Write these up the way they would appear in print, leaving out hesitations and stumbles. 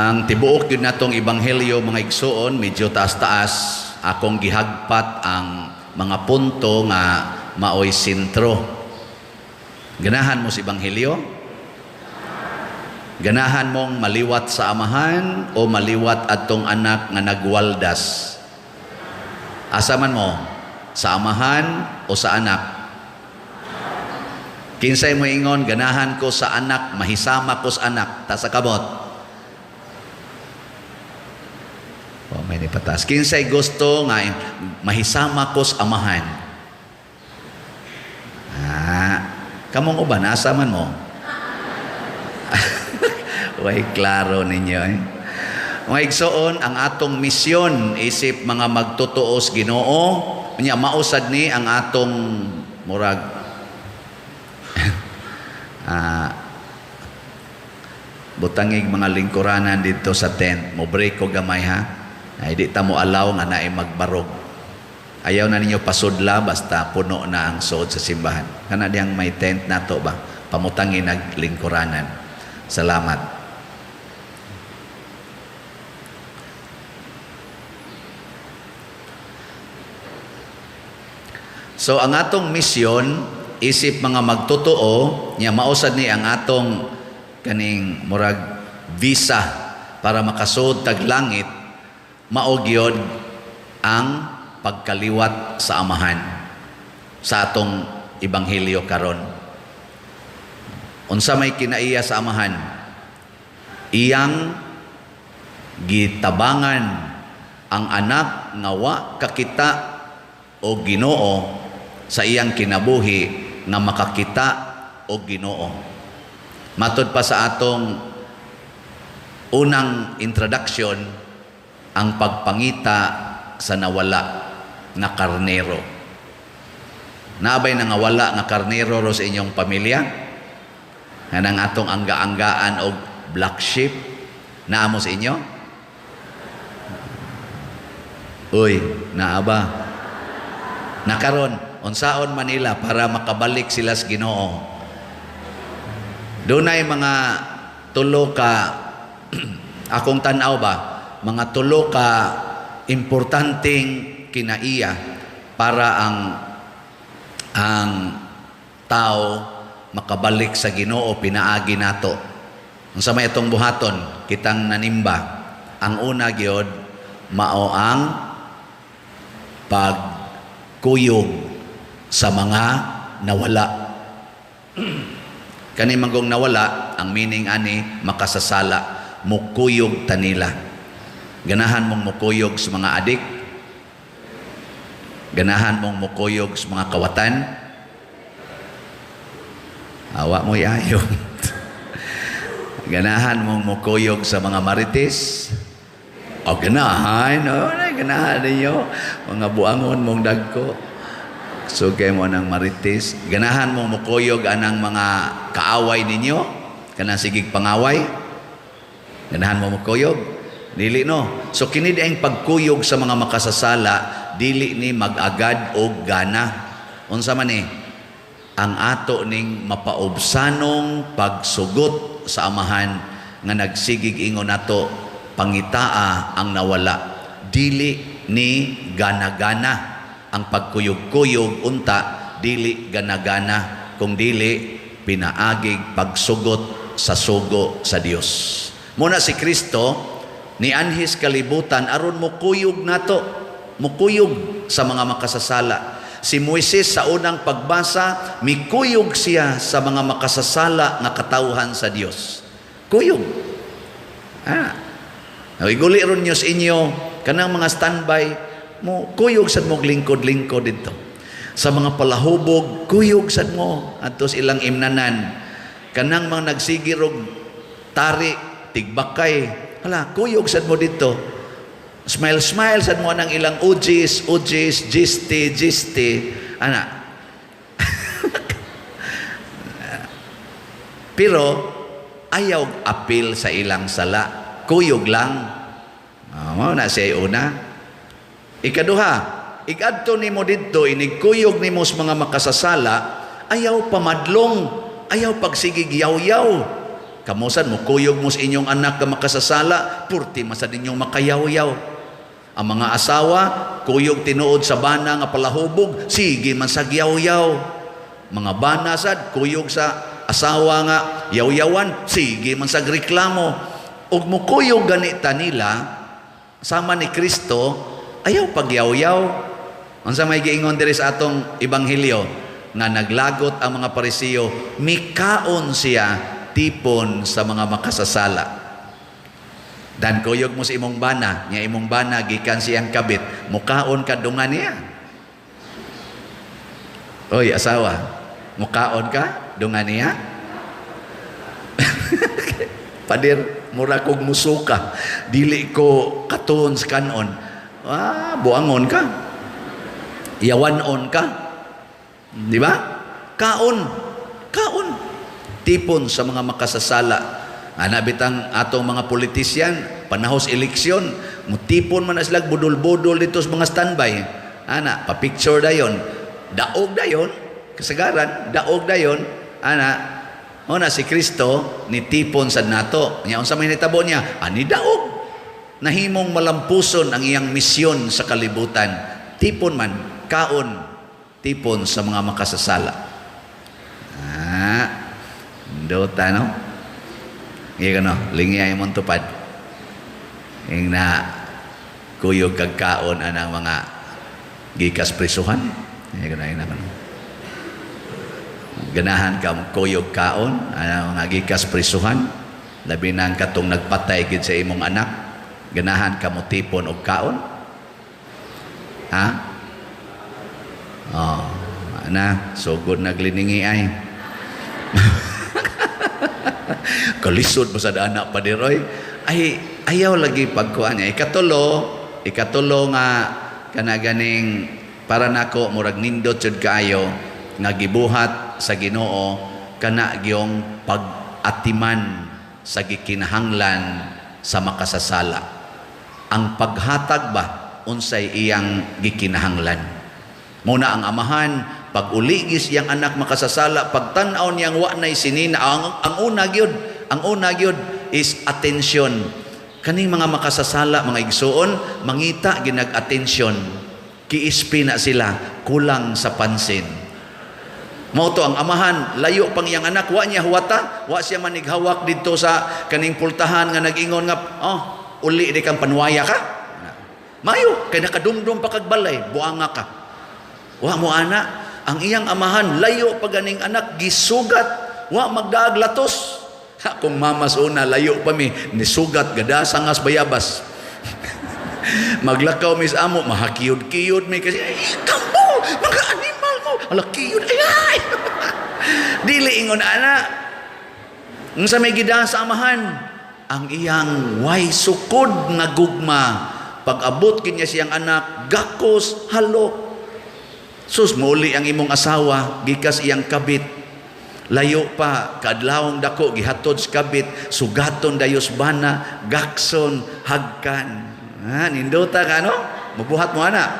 Ang tibuok yun natong ebanghelyo mga igsoon, medyo taas-taas. Akong gihagpat ang mga punto nga maoy sentro. Ganahan mo sa ebanghelyo? Ganahan mong maliwat sa amahan o maliwat atong anak nga nagwaldas? Asa man mo? Sa amahan o sa anak? Kinsay mo ingon, ganahan ko sa anak, mahisama ko sa anak, ta sa kabot. Oh, may nipatas. Kinsay gusto nga mahisama ko sa amahan. Kamong uban, asa man mo? Way klaro ninyo eh. Mga igsoon, ang atong misyon isip mga magtutuos Ginoo, nya mausad ni ang atong murag butangig mga lingkuranan dito sa tent, mo break ko gamay ha. Ay di ta mo allow nga naay magbarog. Ayaw na ninyo pasudla basta puno na ang suod sa simbahan. Kana diyang may tent nato ba? Pamutangin nag lingkuranan. Salamat. So ang atong misyon isip mga magtotoo nya mausad ni ang atong kaning murag visa para makasud tag langit mao gyud ang pagkaliwat sa amahan sa atong ebanghelyo karon. Unsa may kinaiya sa amahan? Iyang gitabangan ang anak nga wa kakita o Ginoo sa iyang kinabuhi nga makakita o Ginoo. Matud pa sa atong unang introduction, ang pagpangita sa nawala nga karnero. Naabay na nga wala nga karnero ro sa inyong pamilya? Nga nang atong angga-anggaan o black sheep? Naamo sa inyo? Uy, naaba? Nakaron, unsaon Manila para makabalik sila sa Ginoo. Dunay mga tulo ka akong tanaw ba, mga tulo ka importanteng kinaiya para ang tao makabalik sa Ginoo pinaagi nato. Unsa may itong buhaton kitang nanimba. Ang una gyud mao ang pagkuyog sa mga nawala. Kani manggong nawala, ang meaning ani makasasala, mukuyog tanila. Ganahan mong mukuyog sa mga adik, ganahan mong mukuyog sa mga kawatan, awa mo yayo. Ganahan mong mukuyog sa mga marites, o ganahan ninyo, mga buangon mong dagko. Sugay mo ng marites. Ganahan mong mukuyog anang mga kaaway ninyo, kanang sigig pangaway. Ganahan mo mukuyog. Dili no. So kini di ang pagkuyog sa mga makasasala, dili ni mag-agad og gana. Unsa man ni? Ang ato ning mapaubsanong pagsugot sa amahan nga nagsigig ingon nato pangitaa ang nawala. Dili ni gana-gana. Ang pagkuyog-kuyog unta dili gana-gana kung dili pinaagig pagsugot sa sugo sa Dios. Muna si Kristo ni anhis kalibutan aron mukuyog nato, mukuyog sa mga makasasala. Si Moises sa unang pagbasa mikuyog siya sa mga makasasala nga katawhan sa Dios. Kuyog. Iguli ron niyo sa inyo kanang mga standby mo kuyog sad mo lingkod-lingkod dito. Sa mga palahubog kuyog sad mo atos ilang imnanan. Kanang mga nagsigirog tari tigbakay, hala kuyog sad mo dito. Smile sad mo nang ilang ujis, gisti ana. Pero ayaw apil sa ilang sala, kuyog lang. Mao na siya una. Ikaduha, igadto nimo didto inigkuyog nimo sa mga makasasala, ayaw pamadlong, ayaw pagsigig yaw-yaw. Kamusan mo kuyog mo sa inyong anak nga makasasala, purti masad inyong makayaw-yaw. Ang mga asawa, kuyog tinuod sa bana nga palahubog, sige man sa yaw-yaw. Mga bana sad, kuyog sa asawa nga yaw-yawan, sige man sa reklamo. Ug mo kuyog ganita nila, sama ni Kristo, ayaw pagyaw-yaw. Ang sa may giingon diri sa atong ebanghelyo, nga naglagot ang mga Parisiyo, mikaon siya tipon sa mga makasasala. Dan kuyog mo sa imong bana, nga imong bana gikan siyang kabit, mukaon ka dungan niya. Oy asawa, mukaon ka dungan niya. Padir, mura kog musuka, dili ko katon sa kanon. Buangon ka, yawanon ka, di ba? Kaon, tipon sa mga makasasala. Bitang atong mga politisyan, panahos eleksyon, mutipon man na sila budol-budol dito sa mga standby. Pa-picture dayon, daog dayon, kasagaran, daog dayon, si Kristo, ni tipon sa nato. Nya unsa may nitabo niya? Ani daog. Nahimong malampuson ang iyang misyon sa kalibutan. Tipon man, kaon, tipon sa mga makasasala. Dota, no? Ngayon, no? Lingya yung tupad. Yung na kuyog kagkaon anang mga gikas prisuhan. Ngayon, no? Ganahan ka kuyog kaon anang mga gikas prisuhan. Labi na katong nagpatay gid sa imong anak. Ganahan ka mo tipon og kaon. Sugod nagliningi ay. Kalisod mo sa anak pa diroy. Ayaw lagi pagkuhan niya. Ikatulo nga kanaganing para nako murag nindot jud kaayo nga gibuhat sa Ginoo kana gyong pag-atiman sa gikinahanglan sa makasasala. Ang paghatag ba unsay iyang gikinahanglan. Muna ang amahan, pag uligis iyang anak makasasala, pagtan-aw niyang wa nay sinina, ang una gyud is attention. Kaning mga makasasala, mga igsuon, mangita ginag-attention. Kiispi na sila, kulang sa pansin. Mao to ang amahan, layo pang iyang anak, wa niya huwata, wa siya manighawak dito sa kaning pultahan nga nag-ingon nga, uli di kang panwaya ka. Mayo, kay nakadumdum pa kag balay, buanga ka. Wa mo ana, ang iyang amahan, layo pa ganing anak, gisugat, wa magdaaglatos. Kung mamas una, layo pa mi, nisugat, gadasangas bayabas. Maglakaw mis amo, mahakiyod-kiyod mi kasi, kampo, mga animal mo, alakiyod, ay. Dili ingon ana, ang sa may gida sa amahan, ang iyang way sukod nga gugma, pag-abot kinya siyang anak, gakos, halok. Sus, muli ang imong asawa, gikas iyang kabit, layo pa, kadlawong dako, gihatod sa kabit, sugaton dayos bana, gakson, hagkan. Nindota ka, no? Mabuhat mo, ana.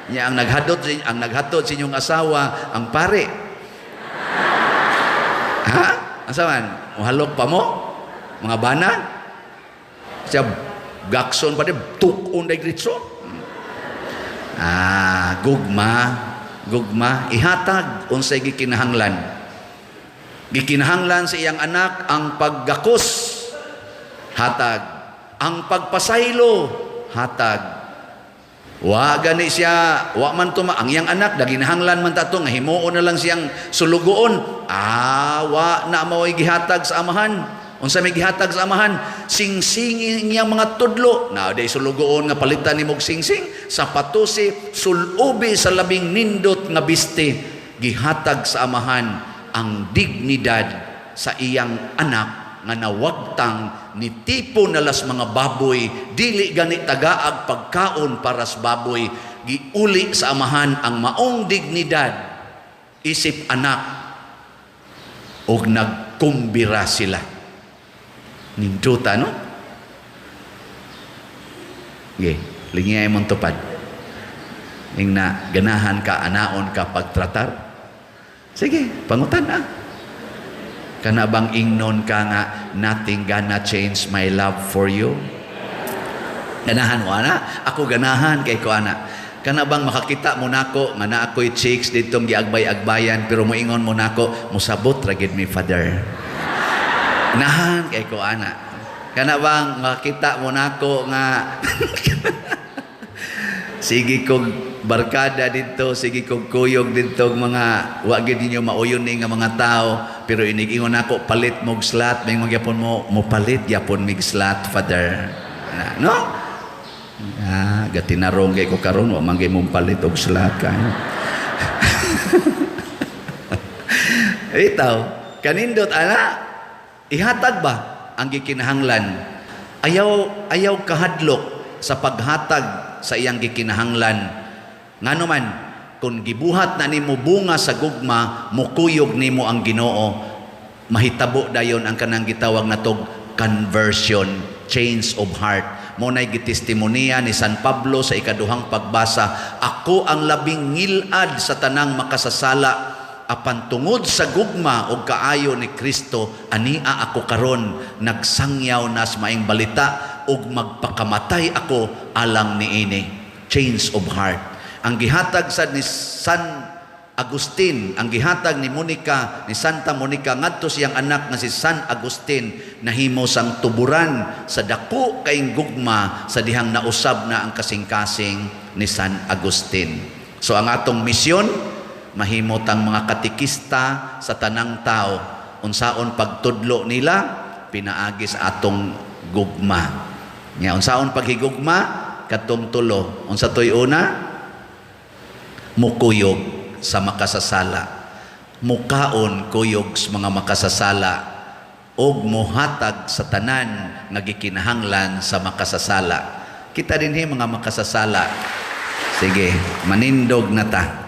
Nya ang naghatod sa inyong asawa, ang pare. Asaman? Muhalok pa mo? Mga bana? Siya, gakson pa din, tukon day gritso. Gugma, ihatag unsay gikinahanglan. Gikinahanglan sa iyang anak ang paggakos, hatag. Ang pagpasaylo, hatag. Wa gani siya, wa man tuma ang iyang anak daginahanglan man tato nga himuon na lang siyang sulugoon. Wa na mao'y gihatag sa amahan. Unsa may gihatag sa amahan? Singsing iyang mga tudlo. Day sulugoon nga palitan ni mog singsing, sapatusi, sulubi sa labing nindot nga biste. Gihatag sa amahan ang dignidad sa iyang anak nga nawagtang ni tipo nalas mga baboy, dili gani tagaag pagkaon para sa baboy. Giuli sa amahan ang maong dignidad isip anak og nagkumbira sila. Ninduta, no? Lingiyay mong tupad. Ing na ganahan ka, anaon ka pagtratar. Sige, pangutan na. Kana bang ingnon ka nga, nothing gonna change my love for you? Ganahan mo, ana? Ako ganahan kay ko, ana. Kana bang makakita mo nako nga na ako'y chicks ditong giagbay-agbayan, pero moingon mo nako, musabot ra gid mi, Father. Ganahan kay ko, ana. Kana bang makakita mo nako nga sige kog barkada dito, sige kog kuyog dito, mga wagid ninyo mauyon ni nga mga tao, pero inig-ingon ako, palit mog slot, may mga yapon mo palit, yapon mig slot, Father. No? Gatinarong kay ko karon, wa manggay mong palit og slot kayo. Itaw, kanindot, ana, ihatag ba ang gikinahanglan? Ayaw kahadlok sa paghatag sa iyang gikinahanglan. Ngano man, kung gibuhat na nimo bunga sa gugma, mukuyog nimo ang Ginoo, mahitabo dayon ang kanang gitawag natog conversion, change of heart. Mo nay gitestimonya ni San Pablo sa ikaduhang pagbasa, ako ang labing ngilad sa tanang makasasala, apan tungod sa gugma o kaayo ni Kristo, ania ako karon nagsangyaw na sa maing balita ug magpakamatay ako alang niini. Change of heart. Ang gihatag sa ni San Agustin, ang gihatag ni Monica, ni Santa Monica ngadto siyang anak nga si San Agustin, nahimo sang tuburan sa dako kaing gugma sa dihang nausab na ang kasing-kasing ni San Agustin. So ang atong misyon, mahimot ang mga katikista sa tanang tao, unsaon pagtudlo nila pinaagi sa atong gugma. Nya unsaon paghigugma katong tulo. Unsa toy una? Mukuyog sa makasasala. Mukaon kuyog sa mga makasasala og muhatag sa tanan nga gikinahanglan sa makasasala. Kita dinhi mga makasasala. Sige, manindog na ta.